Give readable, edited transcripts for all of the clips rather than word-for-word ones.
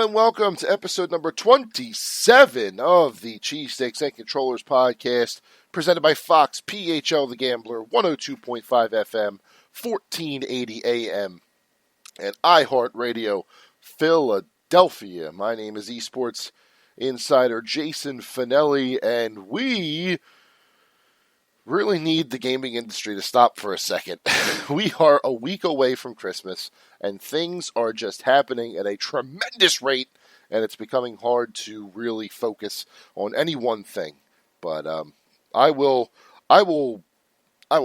and welcome to episode number 27 of the Cheesesteaks and Controllers podcast, presented by Fox PHL The Gambler, 102.5 FM, 1480 AM, and iHeartRadio, Philadelphia. My name is Esports insider Jason Fanelli, and we really need the gaming industry to stop for a second. We are a week away from Christmas, and things are just happening at a tremendous rate, and it's becoming hard to really focus on any one thing. But I will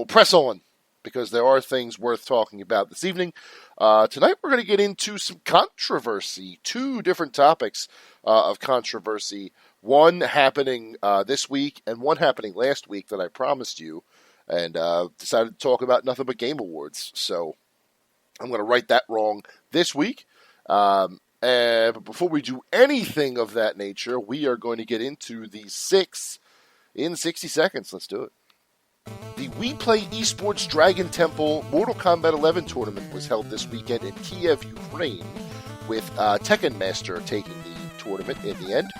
press on, because there are things worth talking about this evening. Tonight we're going to get into some controversy, two different topics of controversy. One happening this week and one happening last week that I promised you, and decided to talk about nothing but Game Awards. So I'm going to right that wrong this week. But before we do anything of that nature, we are going to get into the 6 in 60 seconds. Let's do it. The We Play Esports Dragon Temple Mortal Kombat 11 tournament was held this weekend in Kiev, Ukraine, with Tekken Master taking the tournament in the end.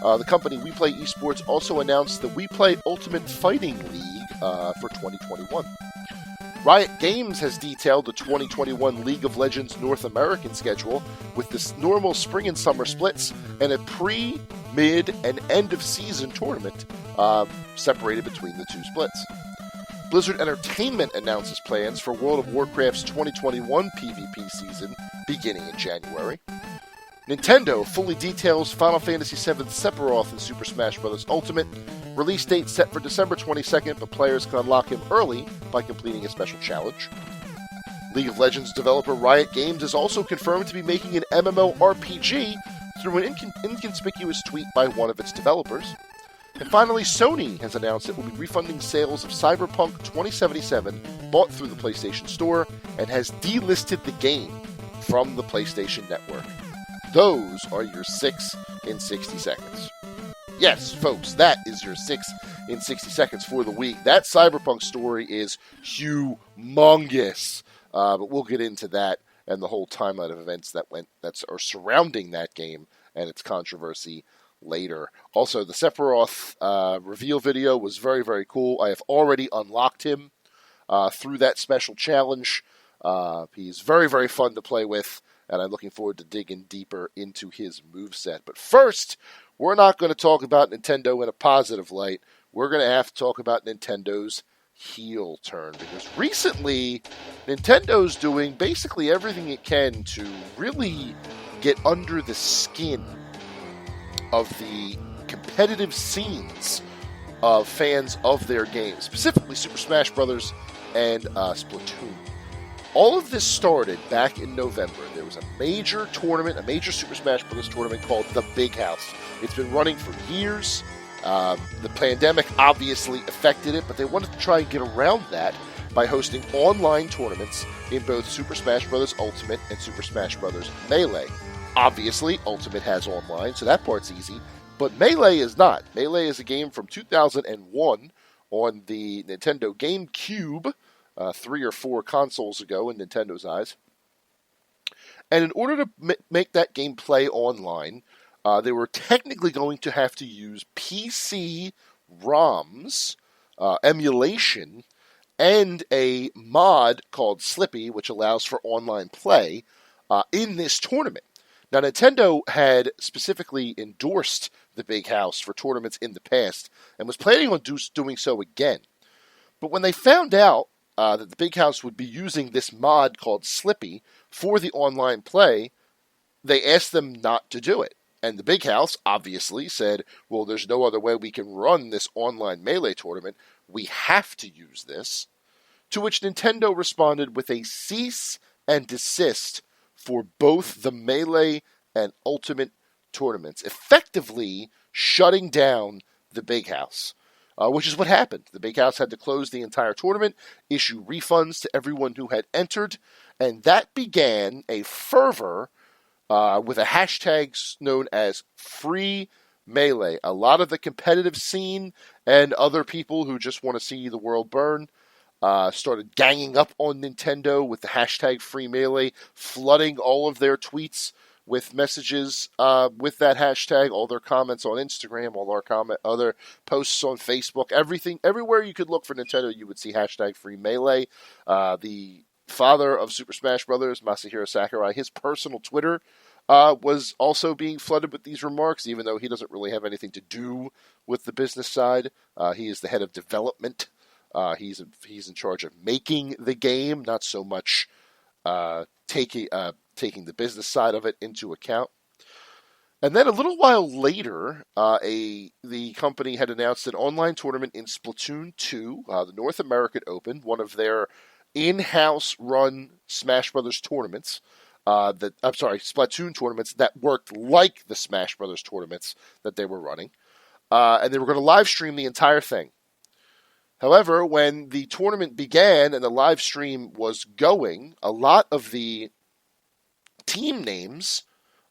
The company We Play Esports also announced the We Play Ultimate Fighting League for 2021. Riot Games has detailed the 2021 League of Legends North American schedule with the normal spring and summer splits and a pre, mid, and end of season tournament separated between the two splits. Blizzard Entertainment announces plans for World of Warcraft's 2021 PvP season beginning in January. Nintendo fully details Final Fantasy VII Sephiroth in Super Smash Bros. Ultimate. Release date set for December 22nd, but players can unlock him early by completing a special challenge. League of Legends developer Riot Games is also confirmed to be making an MMORPG through an inconspicuous tweet by one of its developers. And finally, Sony has announced it will be refunding sales of Cyberpunk 2077 bought through the PlayStation Store and has delisted the game from the PlayStation Network. Those are your 6 in 60 seconds. Yes, folks, that is your 6 in 60 seconds for the week. That Cyberpunk story is humongous, but we'll get into that and the whole timeline of events that are surrounding that game and its controversy later. Also, the Sephiroth reveal video was very, very cool. I have already unlocked him through that special challenge. He's very, very fun to play with, and I'm looking forward to digging deeper into his moveset. But first, we're not going to talk about Nintendo in a positive light. We're going to have to talk about Nintendo's heel turn, because recently, Nintendo's doing basically everything it can to really get under the skin of the competitive scenes of fans of their games, specifically Super Smash Bros. And Splatoon. All of this started back in November. There was a major tournament, a major Super Smash Bros. Tournament called The Big House. It's been running for years. The pandemic obviously affected it, but they wanted to try and get around that by hosting online tournaments in both Super Smash Bros. Ultimate and Super Smash Bros. Melee. Obviously, Ultimate has online, so that part's easy, but Melee is not. Melee is a game from 2001 on the Nintendo GameCube, 3 or 4 consoles ago in Nintendo's eyes. And in order to make that game play online, they were technically going to have to use PC ROMs, emulation, and a mod called Slippy, which allows for online play, in this tournament. Now, Nintendo had specifically endorsed the Big House for tournaments in the past and was planning on doing so again. But when they found out that the Big House would be using this mod called Slippy for the online play, they asked them not to do it. And the Big House obviously said, well, there's no other way we can run this online Melee tournament. We have to use this. To which Nintendo responded with a cease and desist for both the Melee and Ultimate tournaments, effectively shutting down the Big House, which is what happened. The Big House had to close the entire tournament, issue refunds to everyone who had entered, and that began a fervor with a hashtag known as Free Melee. A lot of the competitive scene and other people who just want to see the world burn started ganging up on Nintendo with the hashtag Free Melee, flooding all of their tweets with messages with that hashtag, all their comments on Instagram, all our other posts on Facebook, everything, everywhere you could look for Nintendo, you would see hashtag Free Melee. The father of Super Smash Bros., Masahiro Sakurai, his personal Twitter was also being flooded with these remarks, even though he doesn't really have anything to do with the business side. He is the head of development. He's in charge of making the game, not so much taking the business side of it into account. And then a little while later, the company had announced an online tournament in Splatoon 2, the North American Open, one of their in-house run Smash Brothers tournaments. Splatoon tournaments that worked like the Smash Brothers tournaments that they were running. And they were going to live stream the entire thing. However, when the tournament began and the live stream was going, a lot of the team names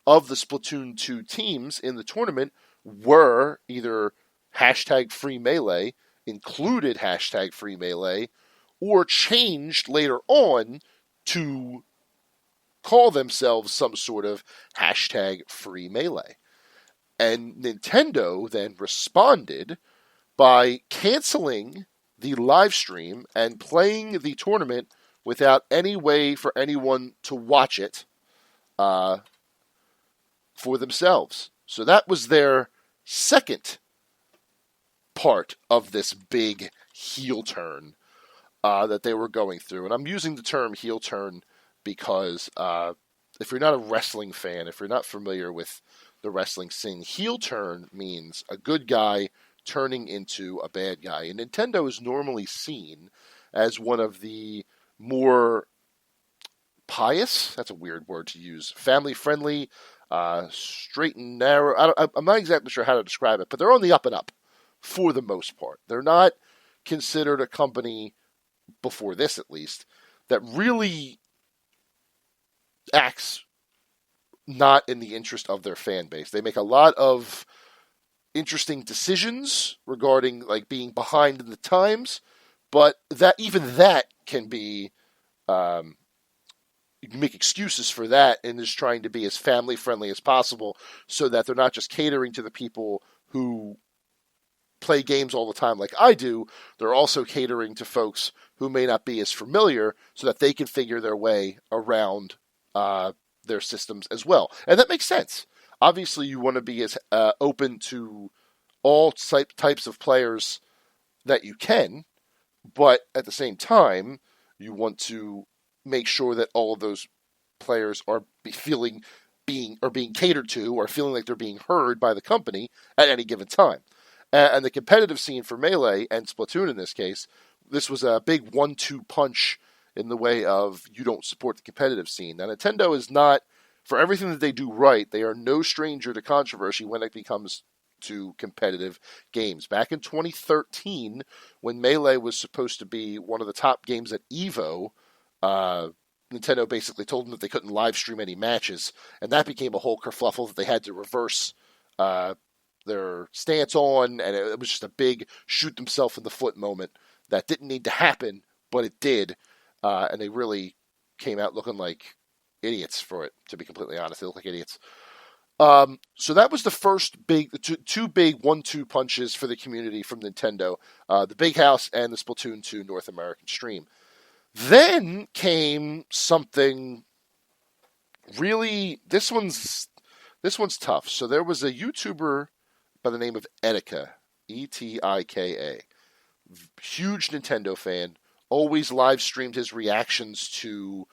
of the Splatoon 2 teams in the tournament were either hashtag Free Melee, included hashtag Free Melee, or changed later on to call themselves some sort of hashtag Free Melee. And Nintendo then responded by canceling the live stream and playing the tournament without any way for anyone to watch it for themselves. So that was their second part of this big heel turn that they were going through. And I'm using the term heel turn because if you're not a wrestling fan, if you're not familiar with the wrestling scene, heel turn means a good guy turning into a bad guy. And Nintendo is normally seen as one of the more pious, that's a weird word to use, family-friendly, straight and narrow. I'm not exactly sure how to describe it, but they're on the up and up for the most part. They're not considered a company, before this at least, that really acts not in the interest of their fan base. They make a lot of interesting decisions regarding like being behind in the times, but that can be you can make excuses for that and is trying to be as family friendly as possible so that they're not just catering to the people who play games all the time like I do. They're also catering to folks who may not be as familiar so that they can figure their way around their systems as well. And that makes sense. Obviously, you want to be as open to all types of players that you can, but at the same time, you want to make sure that all of those players are being catered to or feeling like they're being heard by the company at any given time. And the competitive scene for Melee and Splatoon in this case, this was a big 1-2 punch in the way of you don't support the competitive scene. Now, Nintendo is not, for everything that they do right, they are no stranger to controversy when it comes to competitive games. Back in 2013, when Melee was supposed to be one of the top games at EVO, Nintendo basically told them that they couldn't live stream any matches, and that became a whole kerfluffle that they had to reverse their stance on, and it was just a big shoot themselves in the foot moment that didn't need to happen, but it did, and they really came out looking like idiots for it, to be completely honest. They look like idiots. So that was the first two big 1-2 punches for the community from Nintendo, the Big House and the Splatoon 2 North American stream. Then came something really, this one's tough. So there was a YouTuber by the name of Etika, Etika, huge Nintendo fan, always live streamed his reactions to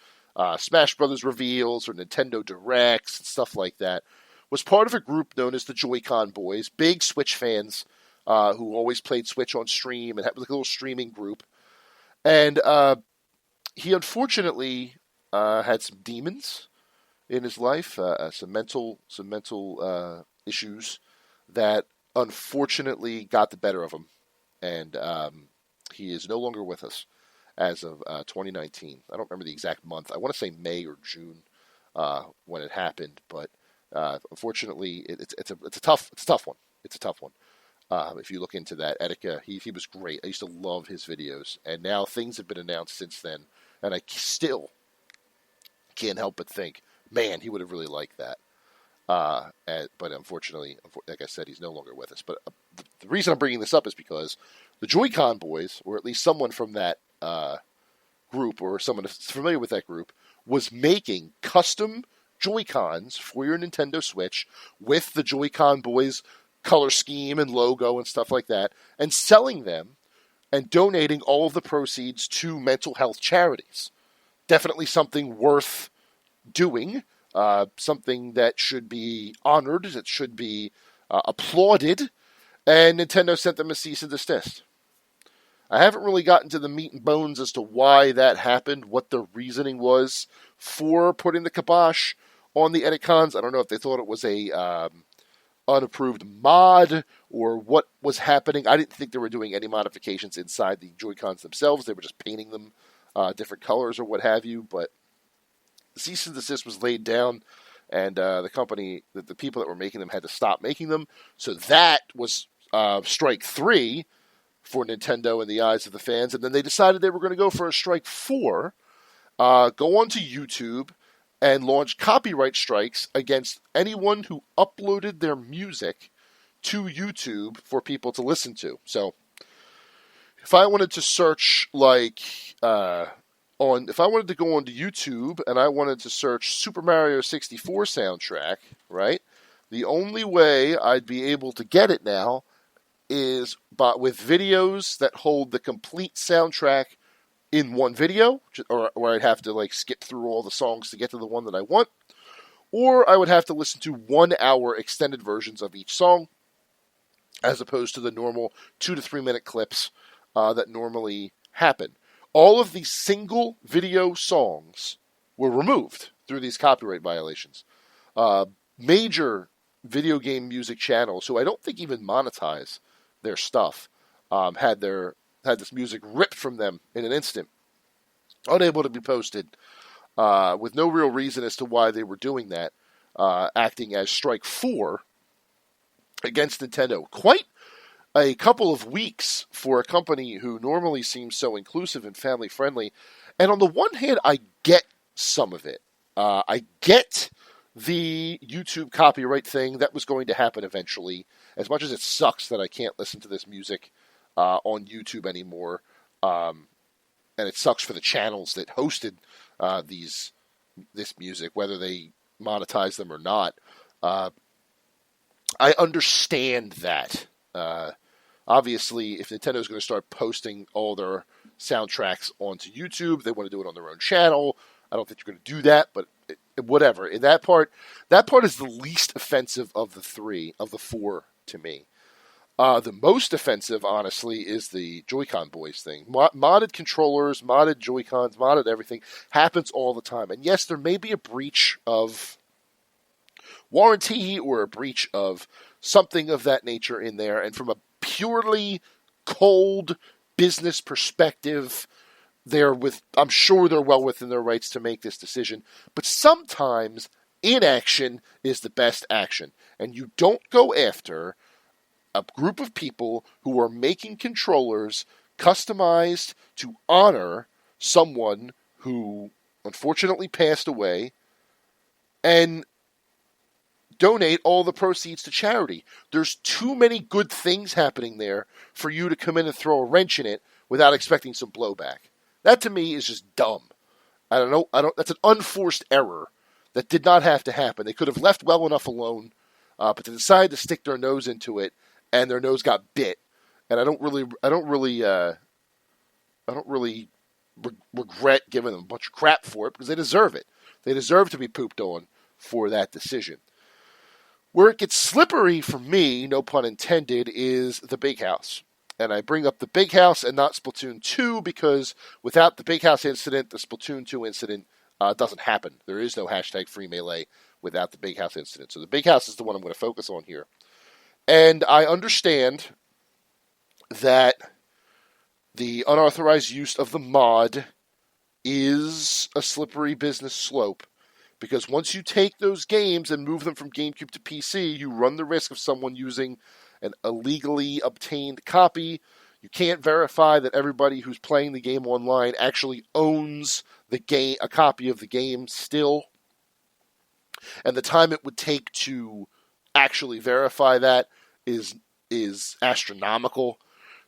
Smash Brothers reveals or Nintendo Directs and stuff like that. Was part of a group known as the Joy-Con Boys, big Switch fans who always played Switch on stream and had like a little streaming group. And he unfortunately had some demons in his life, some mental issues that unfortunately got the better of him, and he is no longer with us as of 2019. I don't remember the exact month. I want to say May or June when it happened, but unfortunately, it's a tough one. It's a tough one. If you look into that, Etika, he was great. I used to love his videos, and now things have been announced since then, and I still can't help but think, man, he would have really liked that. But unfortunately, like I said, he's no longer with us. But the reason I'm bringing this up is because the Joy-Con boys, or at least someone from that group, or someone familiar with that group, was making custom Joy-Cons for your Nintendo Switch with the Joy-Con boys color scheme and logo and stuff like that, and selling them and donating all of the proceeds to mental health charities. Definitely something worth doing, something that should be honored, that should be applauded, and Nintendo sent them a cease and desist. I haven't really gotten to the meat and bones as to why that happened, what the reasoning was for putting the kibosh on the Edicons. I don't know if they thought it was a unapproved mod or what was happening. I didn't think they were doing any modifications inside the Joy-Cons themselves. They were just painting them different colors or what have you. But the cease and desist was laid down, and the company, the people that were making them had to stop making them. So that was strike 3 for Nintendo in the eyes of the fans. And then they decided they were going to go for a strike 4, go onto YouTube and launch copyright strikes against anyone who uploaded their music to YouTube for people to listen to. So if I wanted to search if I wanted to go onto YouTube and I wanted to search Super Mario 64 soundtrack, right? The only way I'd be able to get it now is with videos that hold the complete soundtrack in one video, or where I'd have to skip through all the songs to get to the one that I want, or I would have to listen to 1 hour extended versions of each song, as opposed to the normal 2 to 3 minute clips that normally happen. All of these single video songs were removed through these copyright violations. Major video game music channels, who I don't think even monetize their stuff, had this music ripped from them in an instant, unable to be posted, with no real reason as to why they were doing that, acting as strike 4 against Nintendo. Quite a couple of weeks for a company who normally seems so inclusive and family friendly. And on the one hand, I get some of it. I get the YouTube copyright thing that was going to happen eventually. As much as it sucks that I can't listen to this music on YouTube anymore, and it sucks for the channels that hosted this music, whether they monetize them or not. I understand that. Obviously, if Nintendo's going to start posting all their soundtracks onto YouTube, they want to do it on their own channel. I don't think you're going to do that, but whatever. In that part is the least offensive of the 4 to me. The most offensive, honestly, is the Joy-Con boys thing. Modded controllers, modded Joy-Cons, modded everything happens all the time. And yes, there may be a breach of warranty or a breach of something of that nature in there. And from a purely cold business perspective, I'm sure they're well within their rights to make this decision. But sometimes inaction is the best action. And you don't go after a group of people who are making controllers customized to honor someone who unfortunately passed away and donate all the proceeds to charity. There's too many good things happening there for you to come in and throw a wrench in it without expecting some blowback. That to me is just dumb. I don't know. That's an unforced error that did not have to happen. They could have left well enough alone, but they decided to stick their nose into it, and their nose got bit. And I don't really regret giving them a bunch of crap for it, because they deserve it. They deserve to be pooped on for that decision. Where it gets slippery for me, no pun intended, is the Big House. And I bring up the Big House and not Splatoon 2 because without the Big House incident, the Splatoon 2 incident doesn't happen. There is no hashtag free melee without the Big House incident. So the Big House is the one I'm going to focus on here. And I understand that the unauthorized use of the mod is a slippery business slope. Because once you take those games and move them from GameCube to PC, you run the risk of someone using an illegally obtained copy. You can't verify that everybody who's playing the game online actually owns the game, a copy of the game still. and the time it would take to actually verify that is astronomical.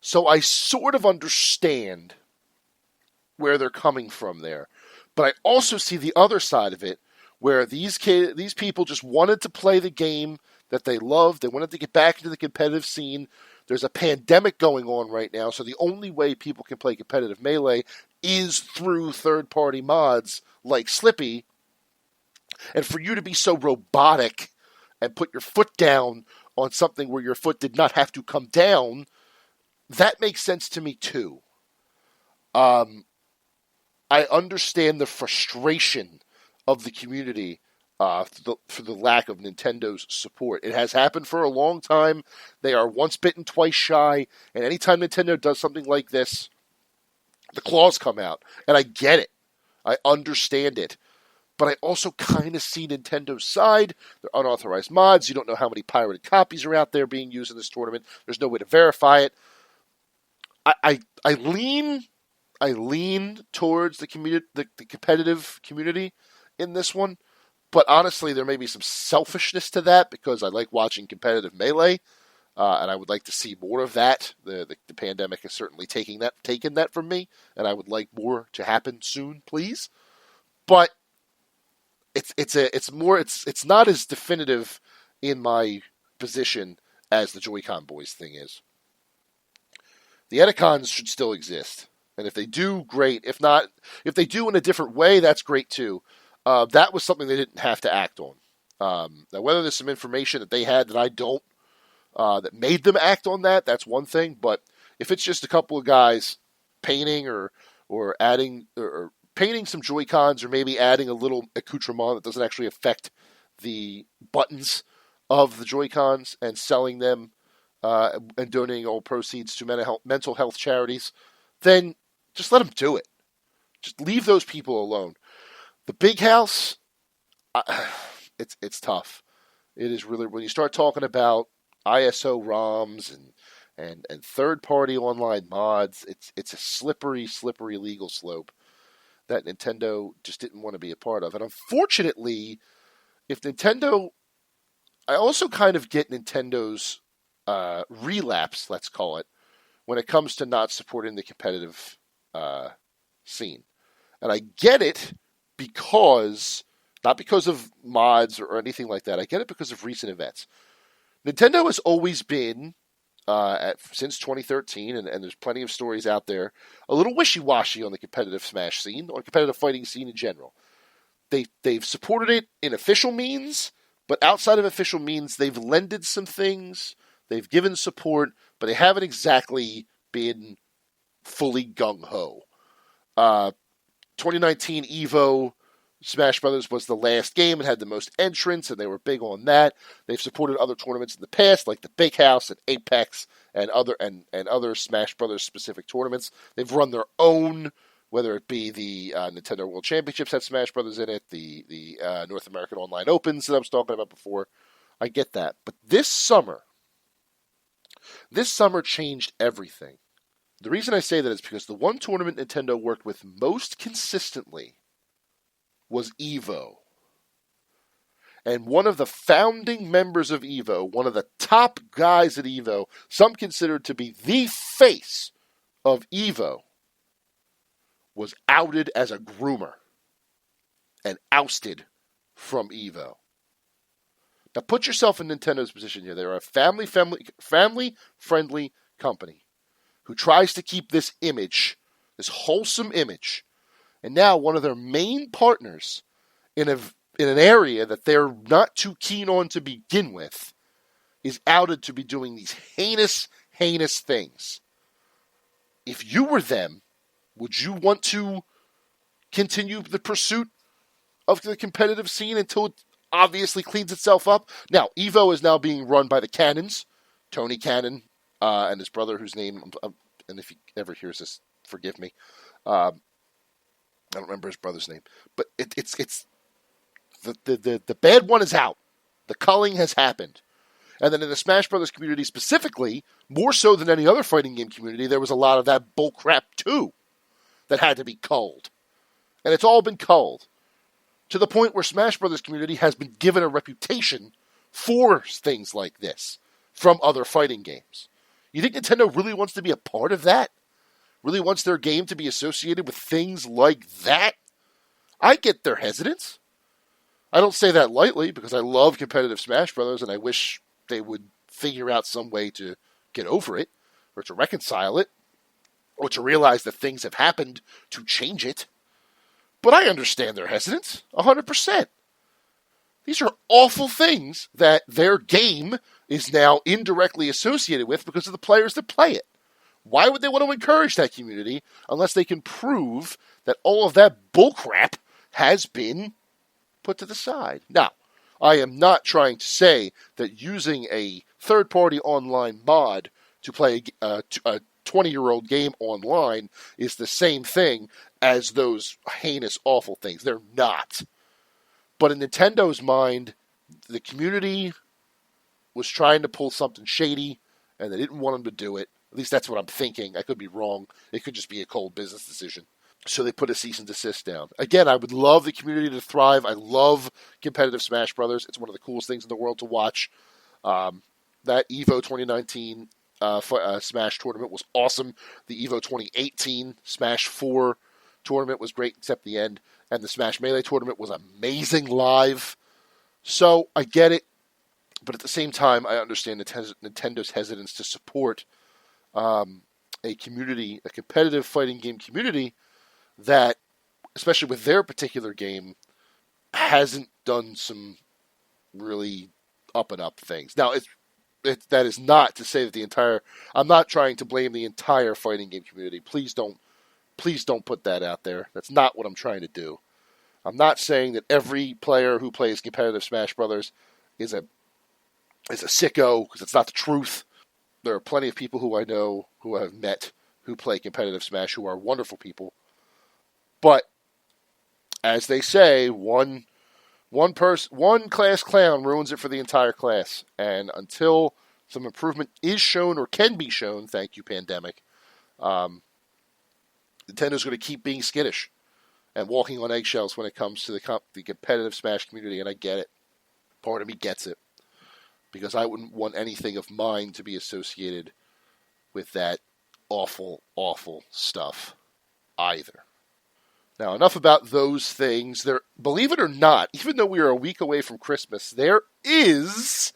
So I sort of understand where they're coming from there. But I also see the other side of it, where these people just wanted to play the game that they loved. They wanted to get back into the competitive scene. There's a pandemic going on right now, so the only way people can play competitive Melee is through third-party mods like Slippy. And for you to be so robotic and put your foot down on something where your foot did not have to come down, that makes sense to me too. I understand the frustration of the community for the lack of Nintendo's support. It has happened for a long time. They are once bitten, twice shy, and anytime Nintendo does something like this, the claws come out. And I get it. I understand it. But I also kind of see Nintendo's side. They're unauthorized mods. You don't know how many pirated copies are out there being used in this tournament. There's no way to verify it. I lean towards the competitive community in this one, but honestly, there may be some selfishness to that because I like watching competitive Melee, and I would like to see more of that. The pandemic has certainly taken that from me, and I would like more to happen soon, please. But it's not as definitive in my position as the Joy-Con Boys thing is. The Eticons should still exist. And if they do, great. If not, if they do in a different way, that's great too. That was something they didn't have to act on. Now, whether there's some information that they had that I don't, that made them act on that, that's one thing. But if it's just a couple of guys painting or adding or painting some Joy-Cons or maybe adding a little accoutrement that doesn't actually affect the buttons of the Joy-Cons and selling them and donating all proceeds to mental health charities, then just let them do it. Just leave those people alone. The big house, it's tough. It is really, when you start talking about ISO ROMs and third-party online mods, it's a slippery legal slope that Nintendo just didn't want to be a part of. And unfortunately, I also kind of get Nintendo's relapse, let's call it, when it comes to not supporting the competitive scene. And I get it not because of mods or anything like that. I get it because of recent events. Nintendo has always been, since 2013, and there's plenty of stories out there, a little wishy-washy on the competitive Smash scene, on competitive fighting scene in general. They've supported it in official means, but outside of official means, they've lended some things, they've given support, but they haven't exactly been fully gung-ho. 2019 EVO Smash Brothers was the last game and had the most entrants, and they were big on that. They've supported other tournaments in the past, like the Big House and Apex and other Smash Brothers specific tournaments. They've run their own, whether it be the Nintendo World Championships had Smash Brothers in it, the North American Online Opens that I was talking about before. I get that, but this summer changed everything. The reason I say that is because the one tournament Nintendo worked with most consistently was EVO. And one of the founding members of EVO, one of the top guys at EVO, some considered to be the face of EVO, was outed as a groomer and ousted from EVO. Now put yourself in Nintendo's position here. They're a family-friendly company who tries to keep this image, this wholesome image, and now one of their main partners in an area that they're not too keen on to begin with is outed to be doing these heinous things. If you were them, would you want to continue the pursuit of the competitive scene until it obviously cleans itself up? Now, EVO is now being run by the Cannons, Tony Cannon, and his brother, whose name, and if he ever hears this, forgive me. I don't remember his brother's name, but it's the bad one is out. The culling has happened. And then in the Smash Brothers community specifically, more so than any other fighting game community, there was a lot of that bullcrap too that had to be culled. And it's all been culled. to the point where Smash Brothers community has been given a reputation for things like this from other fighting games. You think Nintendo really wants to be a part of that? Really wants their game to be associated with things like that? I get their hesitance. I don't say that lightly because I love competitive Smash Brothers and I wish they would figure out some way to get over it or to reconcile it or to realize that things have happened to change it. But I understand their hesitance, 100%. These are awful things that their game is now indirectly associated with because of the players that play it. Why would they want to encourage that community unless they can prove that all of that bullcrap has been put to the side? Now, I am not trying to say that using a third-party online mod to play a 20-year-old game online is the same thing as those heinous, awful things. They're not. But in Nintendo's mind, the community was trying to pull something shady, and they didn't want them to do it. At least that's what I'm thinking. I could be wrong. It could just be a cold business decision. So they put a cease and desist down. Again, I would love the community to thrive. I love competitive Smash Brothers. It's one of the coolest things in the world to watch. That EVO 2019 Smash tournament was awesome. The EVO 2018 Smash 4 tournament was great, except the end. And the Smash Melee tournament was amazing live. So I get it. But at the same time, I understand Nintendo's hesitance to support a community, a competitive fighting game community that, especially with their particular game, hasn't done some really up and up things. Now, that is not to say that the entire. I'm not trying to blame the entire fighting game community. Please don't put that out there. That's not what I'm trying to do. I'm not saying that every player who plays competitive Smash Brothers is a sicko, because it's not the truth. There are plenty of people who I know, who I have met, who play competitive Smash, who are wonderful people. But, as they say, one class clown ruins it for the entire class. And until some improvement is shown or can be shown, thank you, pandemic, Nintendo's going to keep being skittish and walking on eggshells when it comes to the competitive Smash community, and I get it. Part of me gets it. Because I wouldn't want anything of mine to be associated with that awful, awful stuff either. Now, enough about those things. Believe it or not, even though we are a week away from Christmas, there is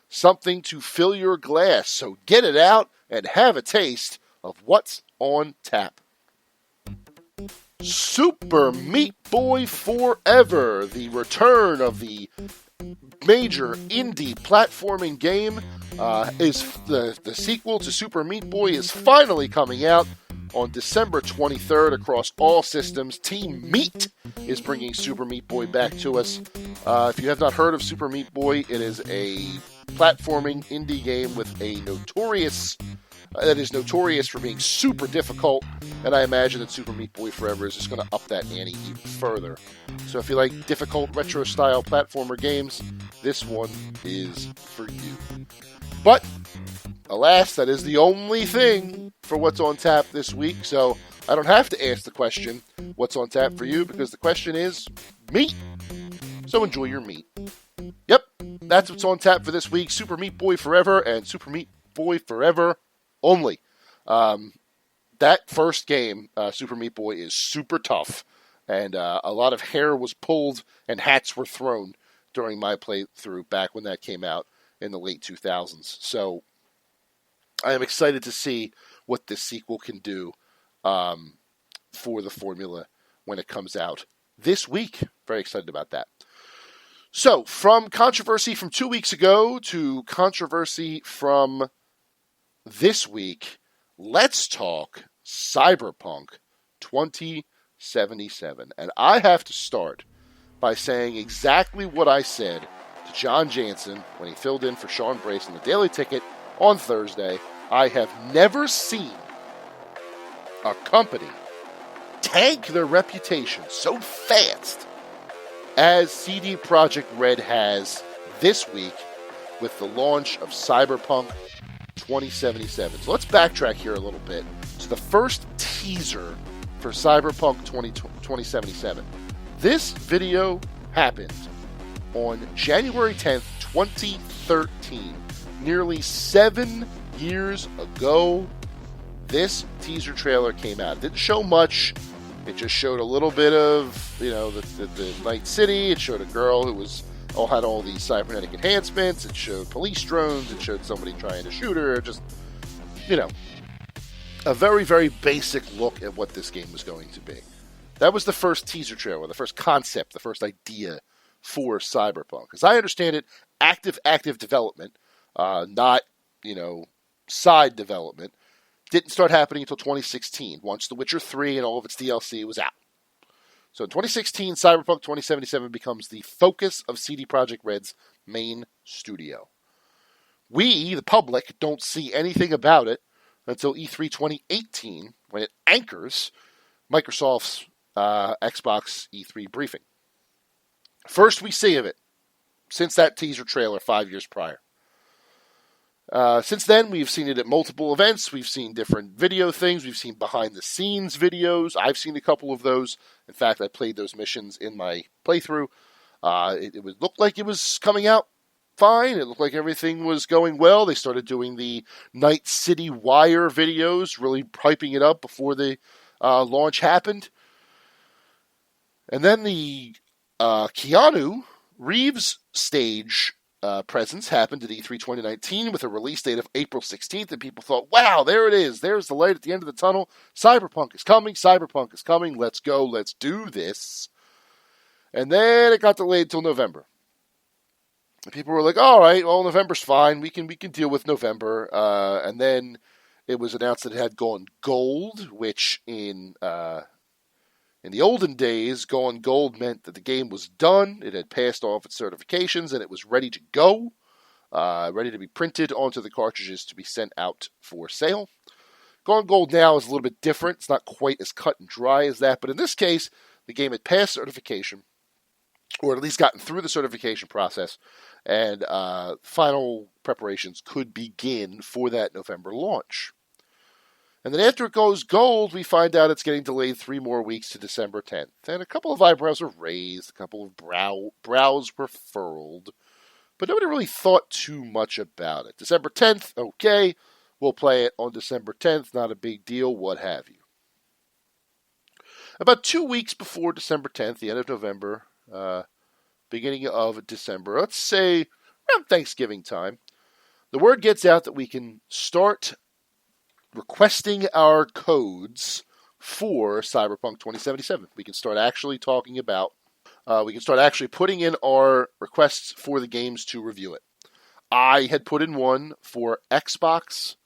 something to fill your glass. So get it out and have a taste of what's on tap. Super Meat Boy Forever, the return of the major indie platforming game, is the sequel to Super Meat Boy is finally coming out on December 23rd across all systems. Team Meat is bringing Super Meat Boy back to us. If you have not heard of Super Meat Boy, it is a platforming indie game with that is notorious for being super difficult, and I imagine that Super Meat Boy Forever is just going to up that ante even further. So if you like difficult retro-style platformer games, this one is for you. But, alas, that is the only thing for what's on tap this week, so I don't have to ask the question, what's on tap for you, because the question is, meat. So enjoy your meat. Yep, that's what's on tap for this week. Super Meat Boy Forever and Super Meat Boy Forever only. That first game, Super Meat Boy, is super tough, and a lot of hair was pulled and hats were thrown during my playthrough back when that came out in the late 2000s. So I am excited to see what this sequel can do for the formula when it comes out this week. Very excited about that. So, from controversy from 2 weeks ago to controversy from this week, let's talk Cyberpunk 2077. And I have to start by saying exactly what I said to John Jansen when he filled in for Sean Brace in the Daily Ticket on Thursday. I have never seen a company tank their reputation so fast as CD Projekt Red has this week with the launch of Cyberpunk 2077. So let's backtrack here a little bit to the first teaser for Cyberpunk 2077. This video happened on January 10th, 2013. Nearly 7 years ago, this teaser trailer came out. It didn't show much. It just showed a little bit of, the Night City. It showed a girl who had all these cybernetic enhancements. It showed police drones. It showed somebody trying to shoot her. Just, a very, very basic look at what this game was going to be. That was the first teaser trailer, the first concept, the first idea for Cyberpunk. As I understand it, active development, not, side development, didn't start happening until 2016, once The Witcher 3 and all of its DLC was out. So in 2016, Cyberpunk 2077 becomes the focus of CD Projekt Red's main studio. We, the public, don't see anything about it until E3 2018, when it anchors Microsoft's Xbox E3 briefing. First we see of it since that teaser trailer 5 years prior. Since then, we've seen it at multiple events. We've seen different video things. We've seen behind-the-scenes videos. I've seen a couple of those. In fact, I played those missions in my playthrough. It looked like it was coming out fine. It looked like everything was going well. They started doing the Night City Wire videos, really hyping it up before the launch happened. And then the Keanu Reeves stage presence happened at E3 2019 with a release date of April 16th, and people thought, wow, there it is. There's the light at the end of the tunnel. Cyberpunk is coming. Cyberpunk is coming. Let's go. Let's do this. And then it got delayed till November. And people were like, all right, well, November's fine. We can deal with November. And then it was announced that it had gone gold, which in the olden days, going gold meant that the game was done, it had passed all of its certifications, and it was ready to go, ready to be printed onto the cartridges to be sent out for sale. Going gold now is a little bit different. It's not quite as cut and dry as that, but in this case, the game had passed certification, or at least gotten through the certification process, and final preparations could begin for that November launch. And then after it goes gold, we find out it's getting delayed 3 more weeks to December 10th. And a couple of eyebrows were raised, a couple of brows were furled, but nobody really thought too much about it. December 10th, okay, we'll play it on December 10th, not a big deal, what have you. About 2 weeks before December 10th, the end of November, beginning of December, let's say around Thanksgiving time, the word gets out that we can start requesting our codes for Cyberpunk 2077. We can start actually talking about, we can start actually putting in our requests for the games to review it. I had put in one for Xbox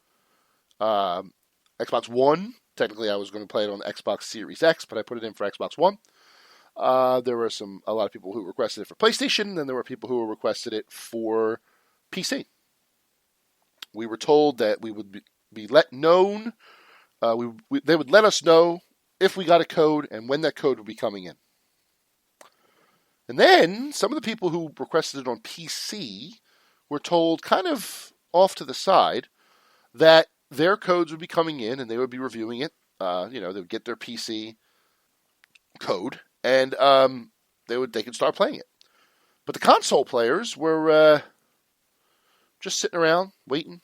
One. Technically, I was going to play it on Xbox Series X, but I put it in for Xbox One. There were a lot of people who requested it for PlayStation, and there were people who requested it for PC. We were told that we would be let known. They would let us know if we got a code and when that code would be coming in. And then some of the people who requested it on PC were told, kind of off to the side, that their codes would be coming in and they would be reviewing it. They would get their PC code and they could start playing it. But the console players were just sitting around, waiting,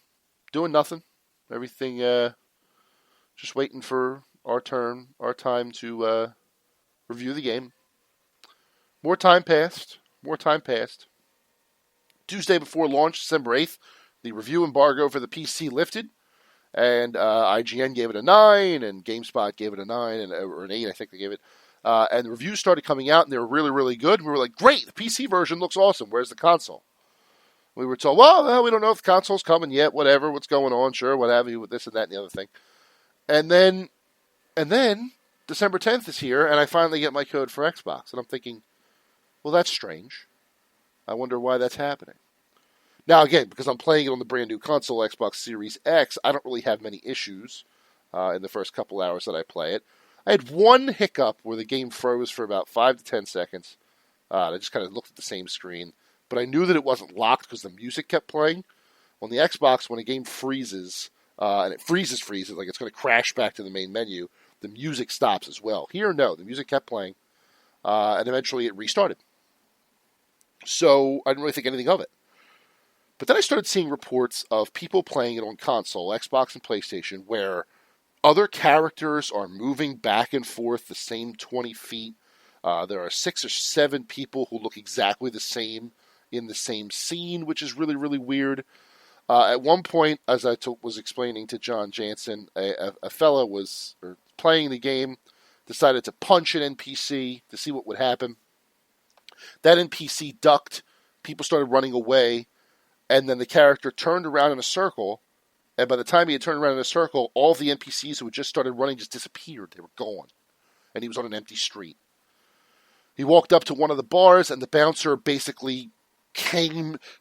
doing nothing. Everything, just waiting for our time to review the game. More time passed. Tuesday before launch, December 8th, the review embargo for the PC lifted, and IGN gave it a 9, and GameSpot gave it a 9, or an 8, I think they gave it. And the reviews started coming out, and they were really, really good. And we were like, great, the PC version looks awesome. Where's the console? We were told, well, we don't know if the console's coming yet, whatever, what's going on, sure, what have you, with this and that and the other thing. And then December 10th is here, and I finally get my code for Xbox. And I'm thinking, well, that's strange. I wonder why that's happening. Now, again, because I'm playing it on the brand new console, Xbox Series X, I don't really have many issues in the first couple hours that I play it. I had one hiccup where the game froze for about 5 to 10 seconds. I just kind of looked at the same screen. But I knew that it wasn't locked because the music kept playing. On the Xbox, when a game freezes, and it freezes, like it's going to crash back to the main menu, the music stops as well. Here, no, the music kept playing, and eventually it restarted. So I didn't really think anything of it. But then I started seeing reports of people playing it on console, Xbox and PlayStation, where other characters are moving back and forth the same 20 feet. There are 6 or 7 people who look exactly the same in the same scene, which is really, really weird. At one point, as I was explaining to John Jansen, a fella was playing the game, decided to punch an NPC to see what would happen. That NPC ducked, people started running away, and then the character turned around in a circle, and by the time he had turned around in a circle, all the NPCs who had just started running just disappeared. They were gone. And he was on an empty street. He walked up to one of the bars, and the bouncer basically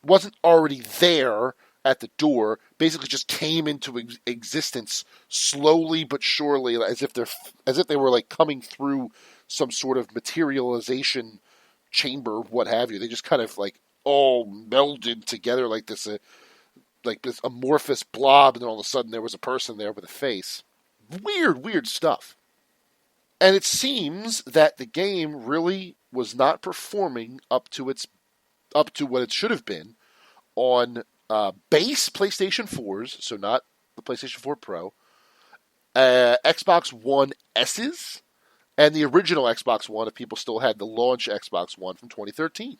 wasn't already there at the door, basically just came into existence slowly but surely, as if they were like coming through some sort of materialization chamber, what have you. They just kind of like all melded together like this amorphous blob, and then all of a sudden there was a person there with a face. Weird stuff. And it seems that the game really was not performing up to what it should have been on base PlayStation 4s, so not the PlayStation 4 Pro, Xbox One S's, and the original Xbox One, if people still had the launch Xbox One from 2013.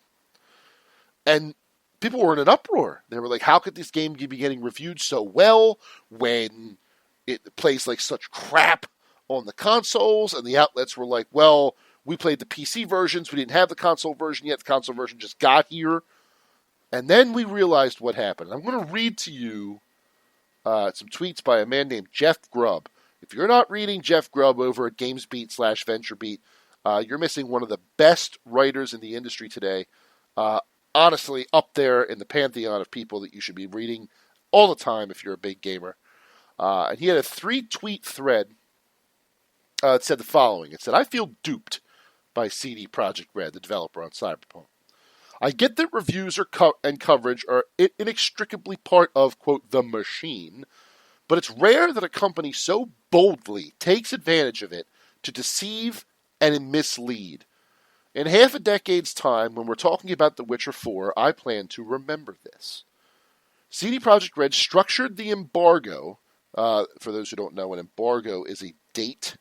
And people were in an uproar. They were like, how could this game be getting reviewed so well when it plays like such crap on the consoles? And the outlets were like, well, we played the PC versions. We didn't have the console version yet. The console version just got here. And then we realized what happened. I'm going to read to you some tweets by a man named Jeff Grubb. If you're not reading Jeff Grubb over at GamesBeat/VentureBeat, you're missing one of the best writers in the industry today. Honestly, up there in the pantheon of people that you should be reading all the time if you're a big gamer. And he had a 3-tweet thread that said the following. It said, I feel duped by CD Projekt Red, the developer on Cyberpunk. I get that reviews and coverage are inextricably part of, quote, the machine, but it's rare that a company so boldly takes advantage of it to deceive and mislead. In half a decade's time, when we're talking about The Witcher 4, I plan to remember this. CD Projekt Red structured the embargo. For those who don't know, an embargo is a date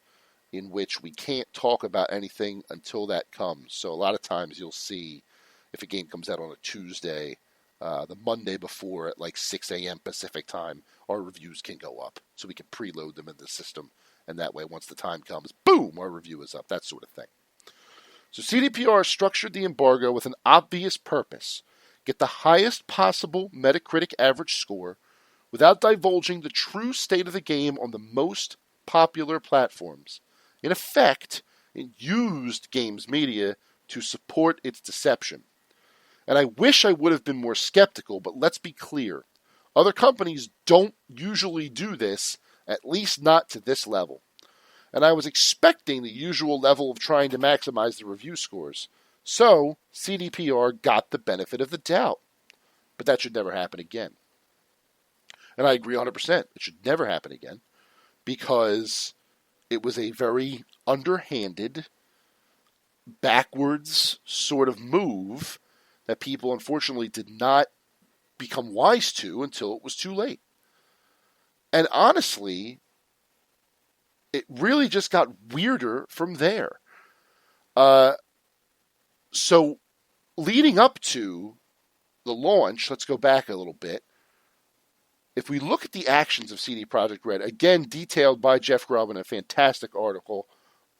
in which we can't talk about anything until that comes. So a lot of times you'll see, if a game comes out on a Tuesday, the Monday before at like 6 a.m. Pacific time, our reviews can go up. So we can preload them in the system. And that way, once the time comes, boom, our review is up. That sort of thing. So CDPR structured the embargo with an obvious purpose. Get the highest possible Metacritic average score without divulging the true state of the game on the most popular platforms. In effect, it used games media to support its deception. And I wish I would have been more skeptical, but let's be clear. Other companies don't usually do this, at least not to this level. And I was expecting the usual level of trying to maximize the review scores. So, CDPR got the benefit of the doubt. But that should never happen again. And I agree 100%. It should never happen again. Because it was a very underhanded, backwards sort of move that people unfortunately did not become wise to until it was too late. And honestly, it really just got weirder from there. So leading up to the launch, let's go back a little bit. If we look at the actions of CD Projekt Red, again detailed by Jeff Grubb in a fantastic article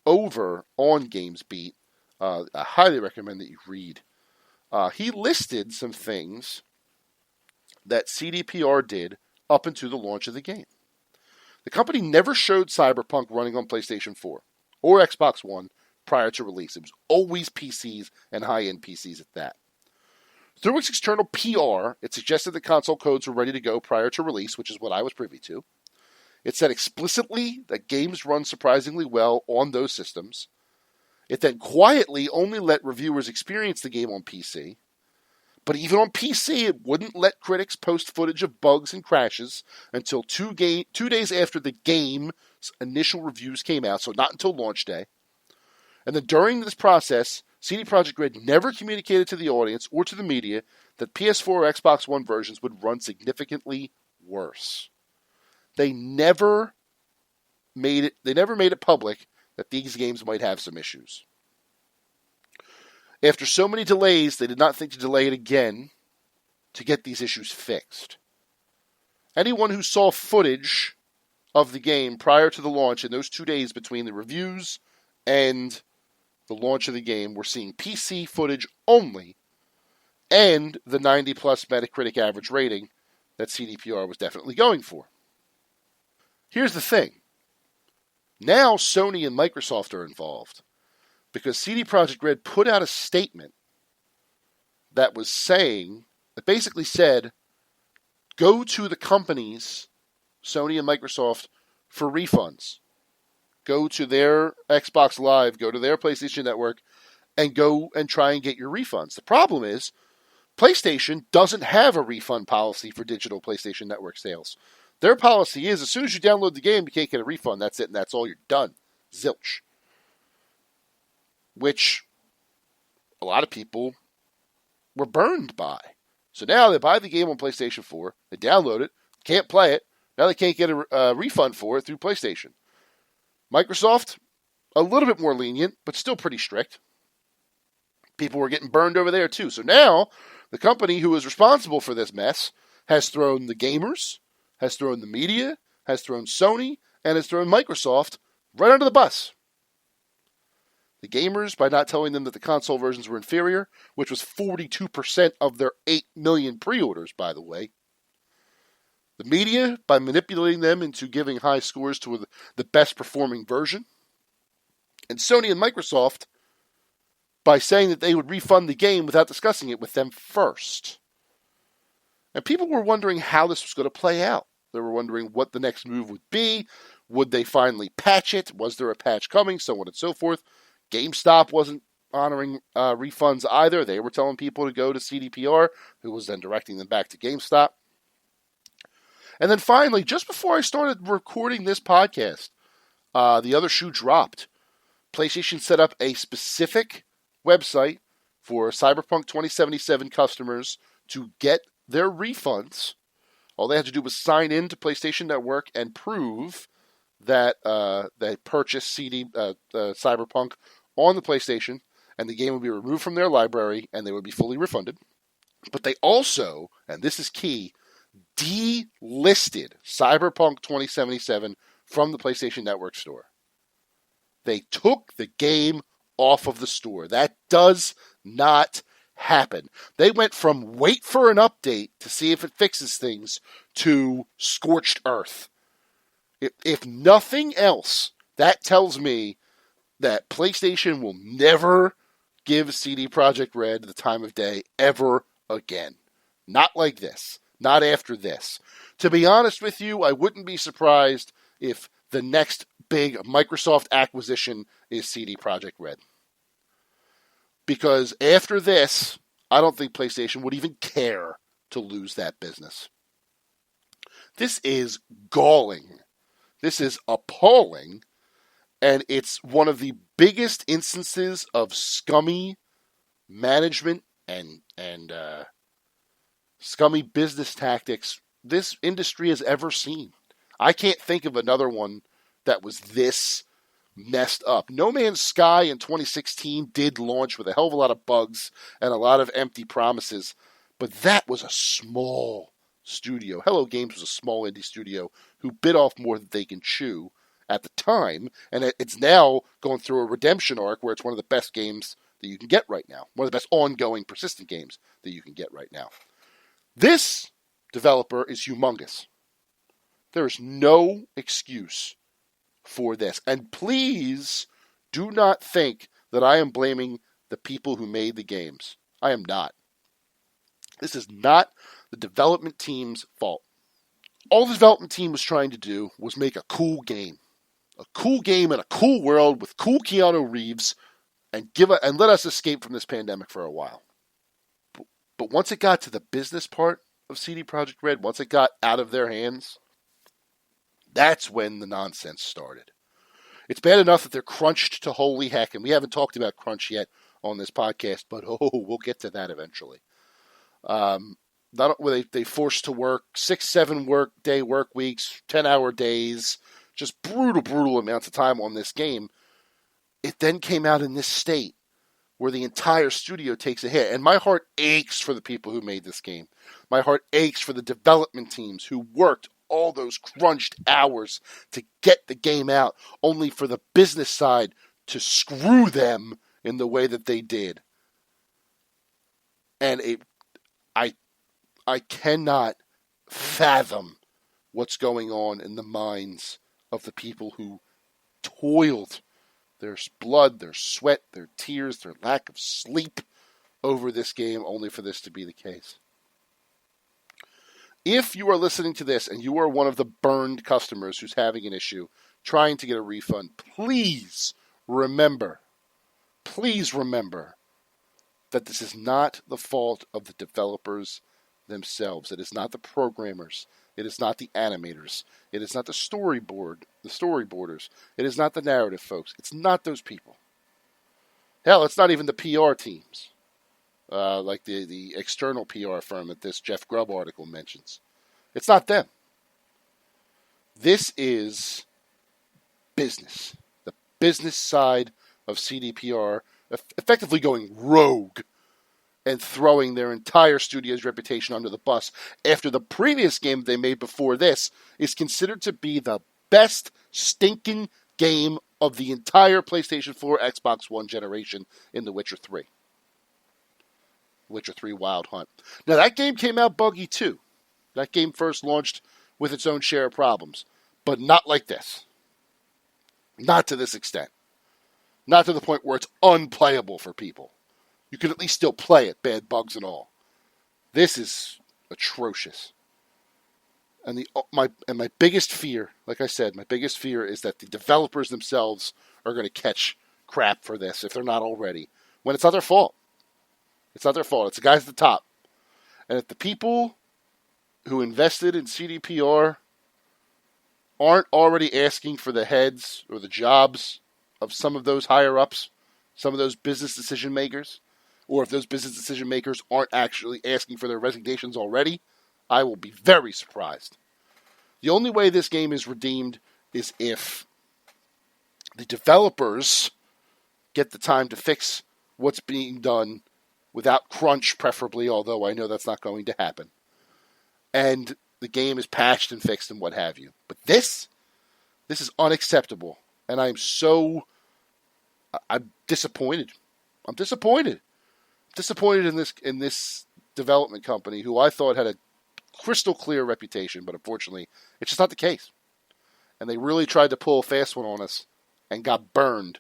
over on GamesBeat, I highly recommend that you read. He listed some things that CDPR did up until the launch of the game. The company never showed Cyberpunk running on PlayStation 4 or Xbox One prior to release. It was always PCs and high-end PCs at that. Through its external PR, it suggested the console codes were ready to go prior to release, which is what I was privy to. It said explicitly that games run surprisingly well on those systems. It then quietly only let reviewers experience the game on PC. But even on PC, it wouldn't let critics post footage of bugs and crashes until 2 days after the game's initial reviews came out, so not until launch day. And then during this process, CD Projekt Red never communicated to the audience or to the media that PS4 or Xbox One versions would run significantly worse. They never made it public that these games might have some issues. After so many delays, they did not think to delay it again to get these issues fixed. Anyone who saw footage of the game prior to the launch in those 2 days between the reviews and the launch of the game were seeing PC footage only and the 90 plus Metacritic average rating that CDPR was definitely going for. Here's the thing. Now Sony and Microsoft are involved because CD Projekt Red put out a statement that basically said, go to the companies, Sony and Microsoft, for refunds. Go to their Xbox Live, go to their PlayStation Network, and go and try and get your refunds. The problem is, PlayStation doesn't have a refund policy for digital PlayStation Network sales. Their policy is, as soon as you download the game, you can't get a refund. That's it, and that's all. You're done. Zilch. Which a lot of people were burned by. So now they buy the game on PlayStation 4, they download it, can't play it, now they can't get a refund for it through PlayStation. Microsoft, a little bit more lenient, but still pretty strict. People were getting burned over there too. So now, the company who is responsible for this mess has thrown the gamers, has thrown the media, has thrown Sony, and has thrown Microsoft right under the bus. The gamers, by not telling them that the console versions were inferior, which was 42% of their 8 million pre-orders, by the way. The media, by manipulating them into giving high scores to the best performing version. And Sony and Microsoft, by saying that they would refund the game without discussing it with them first. And people were wondering how this was going to play out. They were wondering what the next move would be. Would they finally patch it? Was there a patch coming? So on and so forth. GameStop wasn't honoring refunds either. They were telling people to go to CDPR, who was then directing them back to GameStop. And then finally, just before I started recording this podcast, the other shoe dropped. PlayStation set up a specific website for Cyberpunk 2077 customers to get their refunds. All they had to do was sign in to PlayStation Network and prove that they purchased Cyberpunk on the PlayStation, and the game would be removed from their library, and they would be fully refunded. But they also, and this is key, delisted Cyberpunk 2077 from the PlayStation Network store. They took the game off of the store. That does not happen. They went from wait for an update to see if it fixes things to scorched earth. If nothing else, that tells me that PlayStation will never give CD Projekt Red the time of day ever again. Not like this. Not after this. To be honest with you, I wouldn't be surprised if the next big Microsoft acquisition is CD Projekt Red. Because after this, I don't think PlayStation would even care to lose that business. This is galling. This is appalling. And it's one of the biggest instances of scummy management and scummy business tactics this industry has ever seen. I can't think of another one that was this messed up. No Man's Sky in 2016 did launch with a hell of a lot of bugs and a lot of empty promises, but that was a small studio. Hello Games was a small indie studio who bit off more than they can chew at the time, and it's now going through a redemption arc where it's one of the best games that you can get right now. One of the best ongoing, persistent games that you can get right now. This developer is humongous. There is no excuse for this. And please do not think that I am blaming the people who made the games. I am not. This is not the development team's fault. All the development team was trying to do was make a cool game. A cool game in a cool world with cool Keanu Reeves and let us escape from this pandemic for a while. But once it got to the business part of CD Projekt Red, once it got out of their hands, that's when the nonsense started. It's bad enough that they're crunched to holy heck, and we haven't talked about crunch yet on this podcast, but we'll get to that eventually. Not they forced to work 6-7 work weeks, 10-hour days, just brutal amounts of time on this game. It then came out in this state where the entire studio takes a hit. And my heart aches for the people who made this game. My heart aches for the development teams who worked all those crunched hours to get the game out, only for the business side to screw them in the way that they did. And I cannot fathom what's going on in the minds of the people who toiled their blood, their sweat, their tears, their lack of sleep over this game, only for this to be the case. If you are listening to this and you are one of the burned customers who's having an issue, trying to get a refund, please remember that this is not the fault of the developers themselves. It is not the programmers. It is not the animators. It is not the storyboarders. It is not the narrative folks. It's not those people. Hell, it's not even the PR teams, like the external PR firm that this Jeff Grubb article mentions. It's not them. This is business. The business side of CDPR effectively going rogue and throwing their entire studio's reputation under the bus after the previous game they made before this is considered to be the best stinking game of the entire PlayStation 4, Xbox One generation in The Witcher 3. Witcher 3 Wild Hunt. Now, that game came out buggy too. That game first launched with its own share of problems, but not like this. Not to this extent. Not to the point where it's unplayable for people. You can at least still play it, bad bugs and all. This is atrocious. And my biggest fear, like I said, my biggest fear is that the developers themselves are going to catch crap for this if they're not already. When it's not their fault. It's not their fault. It's the guys at the top. And if the people who invested in CDPR aren't already asking for the heads or the jobs of some of those higher-ups, some of those business decision makers, or if those business decision makers aren't actually asking for their resignations already, I will be very surprised. The only way this game is redeemed is if the developers get the time to fix what's being done without crunch, preferably, although I know that's not going to happen. And the game is patched and fixed and what have you. But this is unacceptable. And I'm disappointed. I'm disappointed. Disappointed in this development company who I thought had a crystal clear reputation, but unfortunately, it's just not the case. And they really tried to pull a fast one on us and got burned.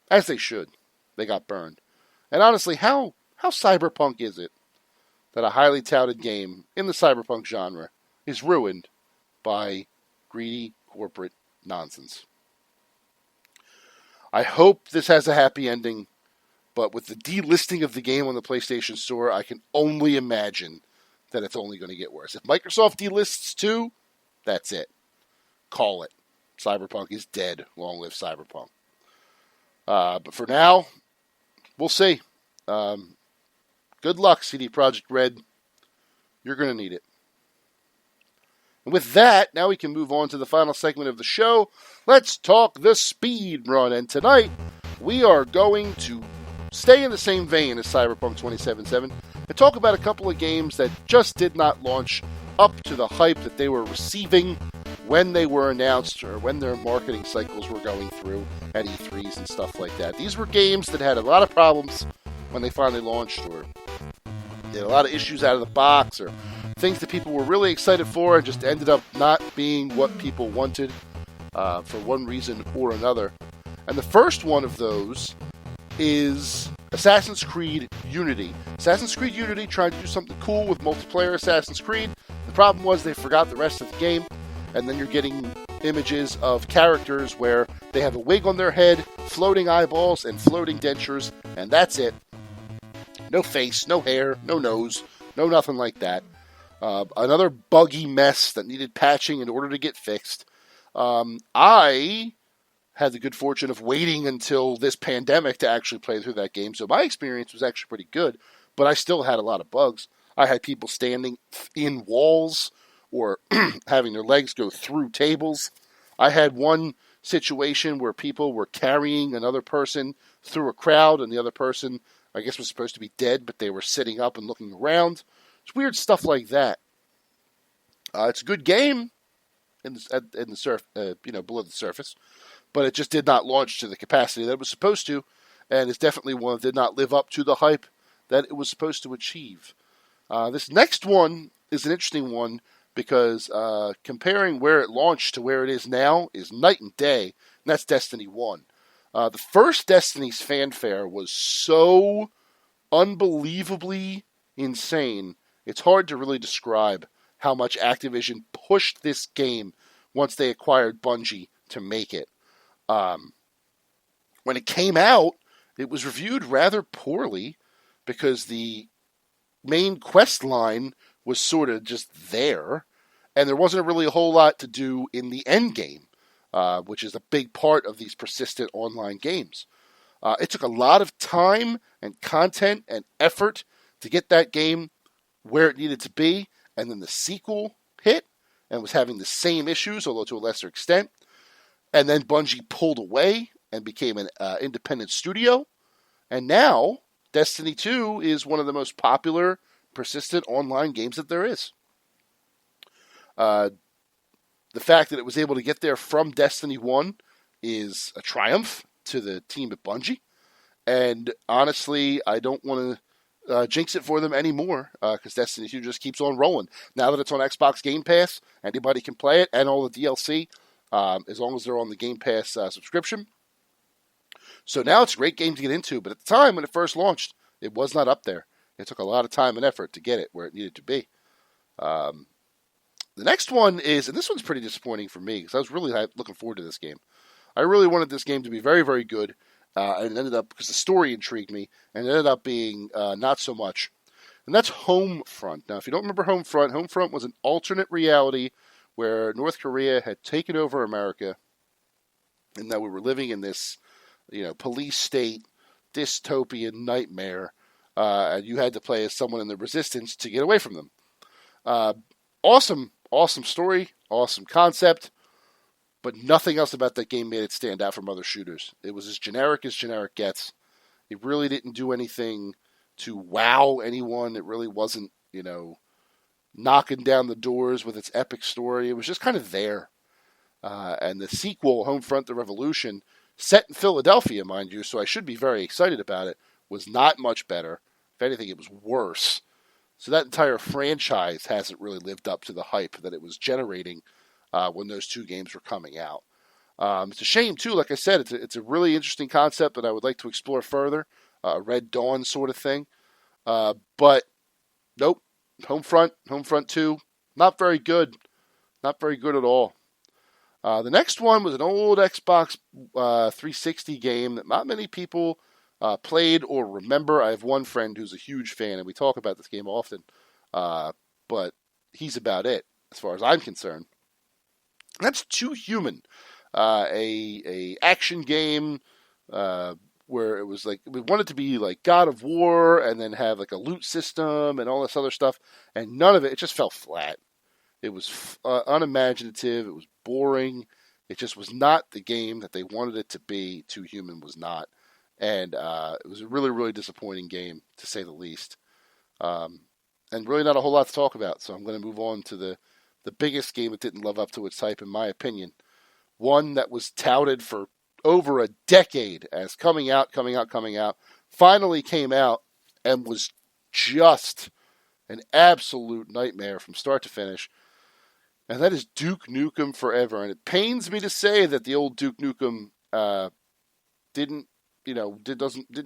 As they should. They got burned. And honestly, how cyberpunk is it that a highly touted game in the cyberpunk genre is ruined by greedy corporate nonsense? I hope this has a happy ending, but with the delisting of the game on the PlayStation Store, I can only imagine that it's only going to get worse. If Microsoft delists too, that's it. Call it. Cyberpunk is dead. Long live Cyberpunk. But for now, we'll see. Good luck, CD Projekt Red. You're going to need it. And with that, now we can move on to the final segment of the show. Let's talk the speed run. And tonight, we are going to stay in the same vein as Cyberpunk 2077 and talk about a couple of games that just did not launch up to the hype that they were receiving when they were announced or when their marketing cycles were going through at E3s and stuff like that. These were games that had a lot of problems when they finally launched, or they had a lot of issues out of the box, or things that people were really excited for and just ended up not being what people wanted for one reason or another. And the first one of those is Assassin's Creed Unity. Assassin's Creed Unity tried to do something cool with multiplayer Assassin's Creed. The problem was they forgot the rest of the game, and then you're getting images of characters where they have a wig on their head, floating eyeballs, and floating dentures, and that's it. No face, no hair, no nose, no nothing like that. Another buggy mess that needed patching in order to get fixed. I had the good fortune of waiting until this pandemic to actually play through that game. So my experience was actually pretty good, but I still had a lot of bugs. I had people standing in walls or having their legs go through tables. I had one situation where people were carrying another person through a crowd, and the other person, I guess, was supposed to be dead, but they were sitting up and looking around. It's weird stuff like that. It's a good game in the surf, below the surface, but it just did not launch to the capacity that it was supposed to, and it's definitely one that did not live up to the hype that it was supposed to achieve. This next one is an interesting one because comparing where it launched to where it is now is night and day, and that's Destiny 1. The first Destiny's fanfare was so unbelievably insane, it's hard to really describe how much Activision pushed this game once they acquired Bungie to make it. When it came out, it was reviewed rather poorly because the main quest line was sort of just there, and there wasn't really a whole lot to do in the end game, which is a big part of these persistent online games. It took a lot of time and content and effort to get that game where it needed to be, and then the sequel hit and was having the same issues, although to a lesser extent. And then Bungie pulled away and became an independent studio. And now Destiny 2 is one of the most popular, persistent online games that there is. The fact that it was able to get there from Destiny 1 is a triumph to the team at Bungie. And honestly, I don't want to jinx it for them anymore because Destiny 2 just keeps on rolling. Now that it's on Xbox Game Pass, anybody can play it and all the DLC as long as they're on the Game Pass subscription. So now it's a great game to get into, but at the time when it first launched, it was not up there. It took a lot of time and effort to get it where it needed to be. The next one is, and this one's pretty disappointing for me because I was really looking forward to this game. I really wanted this game to be very, very good. And it ended up, because the story intrigued me, and it ended up being not so much. And that's Homefront. Now, if you don't remember Homefront was an alternate reality where North Korea had taken over America, and that we were living in this, police state dystopian nightmare, and you had to play as someone in the resistance to get away from them. Awesome story, awesome concept. But nothing else about that game made it stand out from other shooters. It was as generic gets. It really didn't do anything to wow anyone. It really wasn't, knocking down the doors with its epic story. It was just kind of there. And the sequel, Homefront: The Revolution, set in Philadelphia, mind you, so I should be very excited about it, was not much better. If anything, it was worse. So that entire franchise hasn't really lived up to the hype that it was generating when those two games were coming out. It's a shame, too. Like I said, it's a really interesting concept that I would like to explore further. Red Dawn sort of thing. But, nope. Homefront 2, not very good. Not very good at all. The next one was an old Xbox 360 game that not many people played or remember. I have one friend who's a huge fan, and we talk about this game often. But he's about it, as far as I'm concerned. That's Too Human, a action game where it was like we wanted to be like God of War and then have like a loot system and all this other stuff, and none of it. It just fell flat. It was unimaginative. It was boring. It just was not the game that they wanted it to be. Too Human was not, and it was a really, really disappointing game to say the least, and really not a whole lot to talk about. So I'm going to move on to the biggest game that didn't live up to its hype, in my opinion. One that was touted for over a decade as coming out, finally came out and was just an absolute nightmare from start to finish. And that is Duke Nukem Forever. And it pains me to say that the old Duke Nukem didn't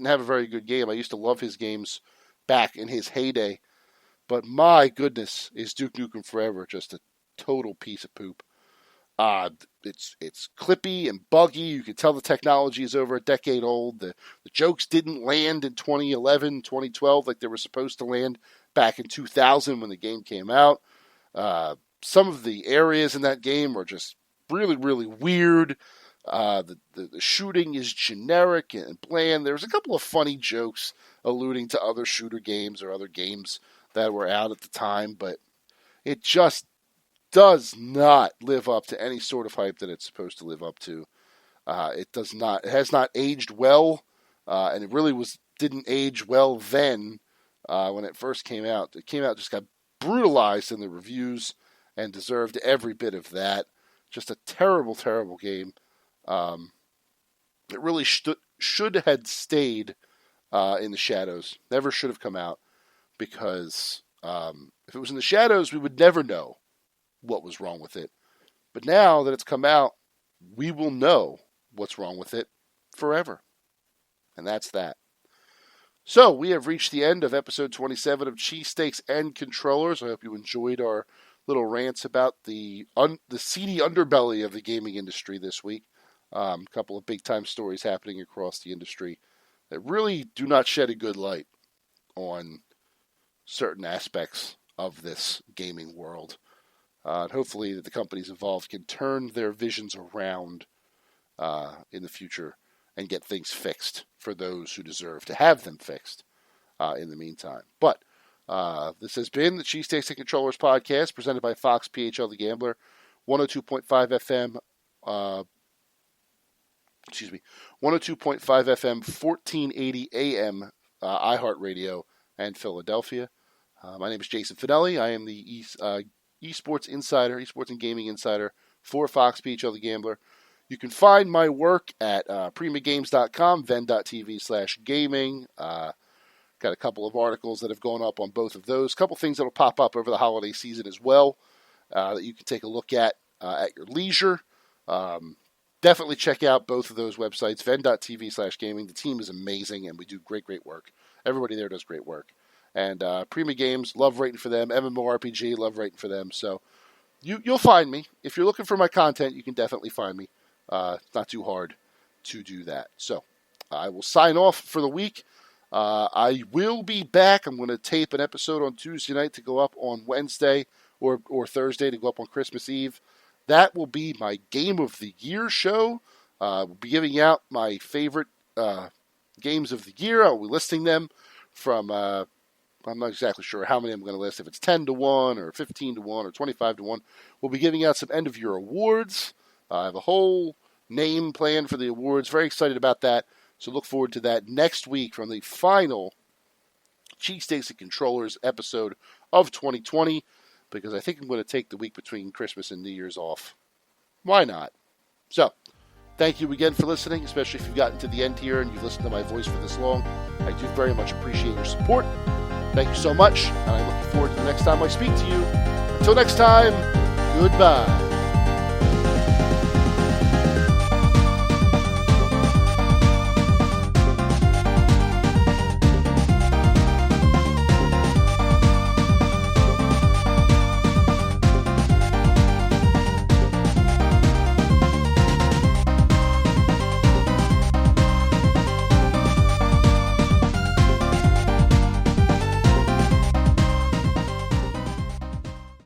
have a very good game. I used to love his games back in his heyday. But my goodness, is Duke Nukem Forever just a total piece of poop. It's clippy and buggy. You can tell the technology is over a decade old. The jokes didn't land in 2011, 2012 like they were supposed to land back in 2000 when the game came out. Some of the areas in that game were just really, really weird. The shooting is generic and bland. There's a couple of funny jokes alluding to other shooter games or other games that were out at the time, but it just does not live up to any sort of hype that it's supposed to live up to. It does not. It has not aged well, and it really didn't age well then when it first came out. It came out, just got brutalized in the reviews, and deserved every bit of that. Just a terrible, terrible game. It really should have stayed in the shadows. Never should have come out, because if it was in the shadows, we would never know what was wrong with it. But now that it's come out, we will know what's wrong with it forever. And that's that. So, we have reached the end of episode 27 of Cheesesteaks and Controllers. I hope you enjoyed our little rants about the seedy underbelly of the gaming industry this week. A couple of big-time stories happening across the industry that really do not shed a good light on certain aspects of this gaming world. And hopefully the companies involved can turn their visions around in the future and get things fixed for those who deserve to have them fixed in the meantime. But this has been the Cheesesteaks and Controllers podcast, presented by Fox PHL The Gambler, 102.5 FM, 102.5 FM, 1480 AM, iHeartRadio, and Philadelphia. My name is Jason Fanelli. I am the Esports Insider, Esports and Gaming Insider for Fox PHL The Gambler. You can find my work at primagames.com, ven.tv/gaming. Got a couple of articles that have gone up on both of those. A couple things that will pop up over the holiday season as well that you can take a look at your leisure. Definitely check out both of those websites, ven.tv/gaming. The team is amazing, and we do great, great work. Everybody there does great work. And Prima Games, love writing for them. MMORPG, love writing for them. So you'll find me. If you're looking for my content, you can definitely find me. It's not too hard to do that. So I will sign off for the week. I will be back. I'm going to tape an episode on Tuesday night to go up on Wednesday or Thursday to go up on Christmas Eve. That will be my Game of the Year show. We'll be giving out my favorite games of the year. I'll be listing them from, I'm not exactly sure how many I'm going to list, if it's 10-1 or 15-1 or 25-1. We'll be giving out some end-of-year awards. I have a whole name planned for the awards. Very excited about that. So look forward to that next week from the final Cheesesteaks and Controllers episode of 2020, because I think I'm going to take the week between Christmas and New Year's off. Why not? So, thank you again for listening, especially if you've gotten to the end here and you've listened to my voice for this long. I do very much appreciate your support. Thank you so much, and I'm looking forward to the next time I speak to you. Until next time, goodbye.